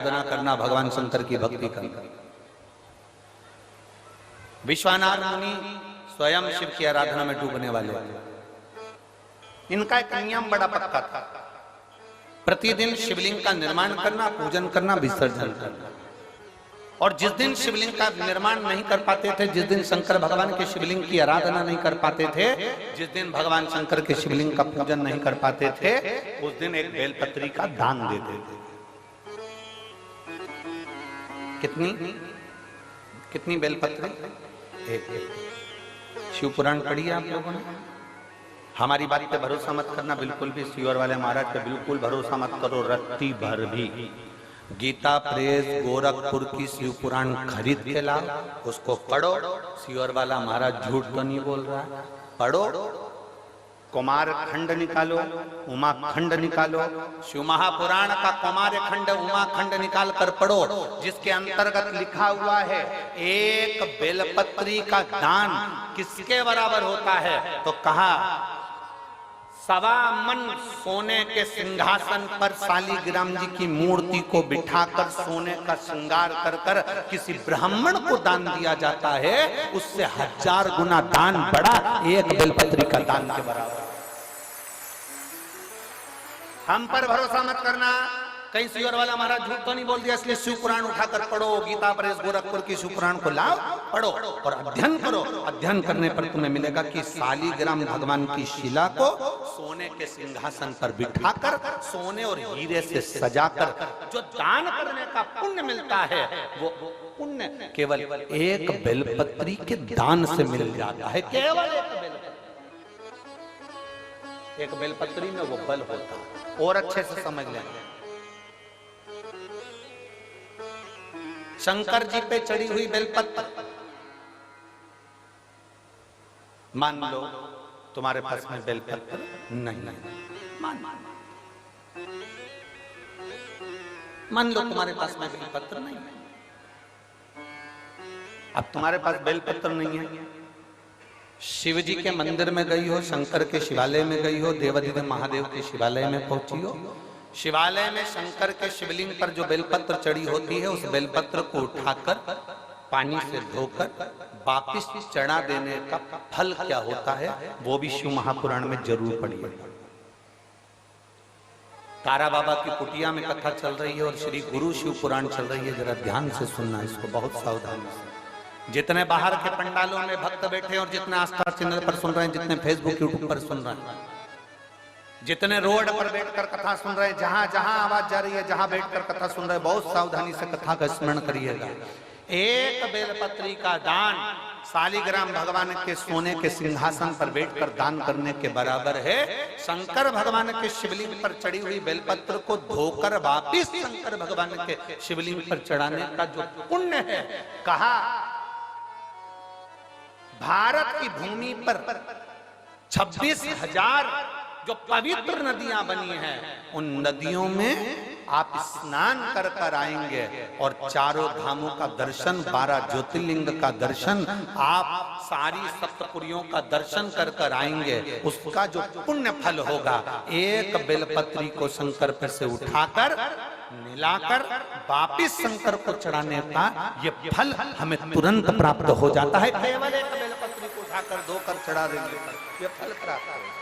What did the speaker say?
आराधना करना, भगवान शंकर की भक्ति करना। विश्वानाथ मुनि स्वयं शिव की आराधना में डूबने वाले। इनका एक नियम बड़ा पक्का था, प्रतिदिन शिवलिंग का निर्माण करना, पूजन करना, विसर्जन करना। और जिस दिन शिवलिंग का निर्माण नहीं कर पाते थे, जिस दिन शंकर भगवान के शिवलिंग की आराधना नहीं कर पाते थे, जिस दिन भगवान शंकर के शिवलिंग का पूजन नहीं कर पाते थे, उस दिन एक बेलपत्री का दान देते थे। कितनी बेलपत्री? एक। शिव पुराण पढ़ी है आप लोगों ने? हमारी बात पे भरोसा मत करना, बिल्कुल भी। सीवर वाले महाराज पे बिल्कुल भरोसा मत करो, रत्ती भर भी। गीता प्रेस गोरखपुर की शिव पुराण खरीद के लाओ, उसको पढ़ो। सीवर वाला महाराज झूठ तो नहीं बोल रहा है, पढ़ो। कुमार खंड निकालो, उमा खंड निकालो, शिव महापुराण का कुमार खंड, उमा खंड निकाल कर पढ़ो, जिसके अंतर्गत लिखा हुआ है एक बेलपत्री का दान किसके बराबर होता है। तो कहा 1.25 मन सोने के सिंहासन पर शालिग्राम जी की मूर्ति को बिठाकर सोने का श्रृंगार कर कर किसी ब्राह्मण को दान दिया जाता है, उससे 1000 गुना दान बड़ा एक बेलपत्री का दान के बराबर। हम पर भरोसा मत करना, कहीं सीवर वाला महाराज झूठ तो नहीं बोल दिया, इसलिए शिव पुराण उठाकर पढ़ो। गीता प्रेस गोरखपुर की शिव पुराण को लाओ, पढ़ो और अध्ययन करो। अध्ययन करने पर तुम्हें मिलेगा कि शालिग्राम भगवान की शिला को सोने के सिंहासन पर बिठाकर, सोने और हीरे से सजाकर जो दान करने का पुण्य मिलता है, वो पुण्य केवल एक बेलपत्री के दान से मिल जाता है। केवल एक बेलपत्री में वो बल होता है। और अच्छे से समझ लें, शंकर जी पे चढ़ी हुई बेलपत्र, मान लो तुम्हारे पास में बेलपत्र नहीं, मान लो तुम्हारे पास में बेलपत्र नहीं है। अब तुम्हारे पास बेलपत्र नहीं है, शिव जी के मंदिर में गई हो, शंकर के शिवालय में गई हो, देवाधिदेव महादेव के शिवालय में पहुंची हो, शिवालय में शंकर के शिवलिंग पर जो बेलपत्र चढ़ी होती है, उस बेलपत्र को उठाकर पानी से धोकर वापिस चढ़ा देने का फल क्या होता है, वो भी शिव महापुराण में जरूर पढ़िए। तारा बाबा की कुटिया में कथा चल रही है और श्री गुरु शिव पुराण चल रही है, जरा ध्यान से सुनना इसको, बहुत सावधानी से। जितने बाहर के पंडालों में भक्त बैठे और जितने आस्था चैनल पर सुन रहे हैं, जितने फेसबुक यूट्यूब पर सुन रहे हैं, जितने रोड पर बैठकर कथा सुन रहे हैं, जहां जहां आवाज जा रही है, जहां बैठकर कथा सुन रहे हैं, बहुत सावधानी से कथा का स्मरण करिएगा। एक बेलपत्री का दान शालिग्राम भगवान के सोने के सिंहासन पर बैठकर दान करने के बराबर है। शंकर भगवान के शिवलिंग पर चढ़ी हुई बेलपत्र को धोकर वापिस शंकर भगवान के शिवलिंग पर चढ़ाने का जो पुण्य है, कहा भारत की भूमि पर 26,000 जो पवित्र नदियां बनी हैं, उन नदियों में आप स्नान कर कर आएंगे और चारों धामों का दर्शन, 12 ज्योतिर्लिंग का दर्शन, आप सारी सप्तपुरियों का दर्शन कर कर आएंगे। उसका जो पुण्य फल होगा, एक बेलपत्री को शंकर पर से उठाकर मिलाकर वापिस शंकर को चढ़ाने का ये फल हमें तुरंत प्राप्त हो जाता है। केवल एक बेलपत्री को उठाकर धोकर चढ़ा देने पर ये फल प्राप्त होगा।